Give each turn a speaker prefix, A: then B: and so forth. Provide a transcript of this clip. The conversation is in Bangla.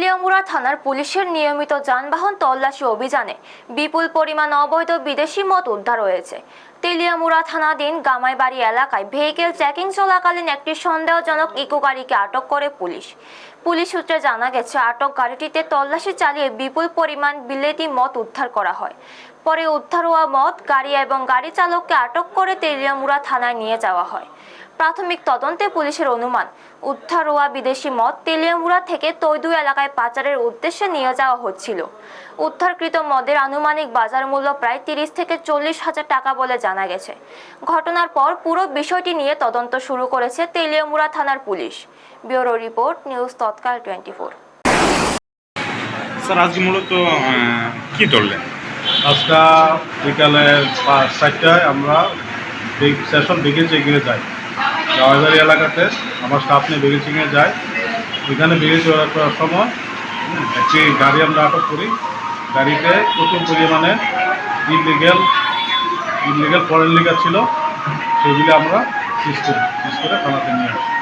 A: তেলিয়ামুড়া থানার পুলিশের নিয়মিত যানবাহন তল্লাশি অভিযানে বিপুল পরিমাণ অবৈধ বিদেশি মদ উদ্ধার হয়েছে। তেলিয়ামুড়া থানাধীন গামাইবাড়ি এলাকায় ভেহিকেল চেকিং চলাকালীন একটি সন্দেহজনক ইকো গাড়িকে আটক করে পুলিশ সূত্রে জানা গেছে, আটক গাড়িটিতে তল্লাশি চালিয়ে বিপুল পরিমাণ বিলেতি মদ উদ্ধার করা হয়। পরে উদ্ধার হওয়া মদ গাড়ি এবং গাড়ি চালককে আটক করে তেলিয়ামুড়া থানায় নিয়ে যাওয়া হয়। প্রাথমিক তদন্তে পুলিশের অনুমান, উদ্ধার হওয়া বিদেশি মদ তেলিয়ামুড়া থেকে তৈদু এলাকায় পাচারের উদ্দেশ্যে নিয়ে যাওয়া হচ্ছিল। উদ্ধারকৃত মদের আনুমানিক বাজার মূল্য প্রায় 30 থেকে 40 হাজার টাকা বলে জানা গেছে। ঘটনার পর পুরো বিষয়টি নিয়ে তদন্ত শুরু করেছে তেলিয়ামুড়া থানার পুলিশ। ব্যুরো রিপোর্ট, নিউজ তৎকাল 24।
B: স্যার, আজকে মূলত কি ধরলেন?
C: আজকে বিকালে 4টায় আমরা সেশন ভেহিকেল চেকিংয়ে যাই। গামাইবাড়ি এলাকাতে আমার স্টাফ নিয়ে ভেহিকেল চেকিংয়ে যাই। ওইখানে ভেহিকেল চেক করার সময় একটি গাড়ি আমরা আটক করি। গাড়িতে প্রচুর পরিমাণে ইলিগাল ফরেন লিগার ছিল, সেগুলি আমরা সিজ করে থানাতে নিয়ে আসি।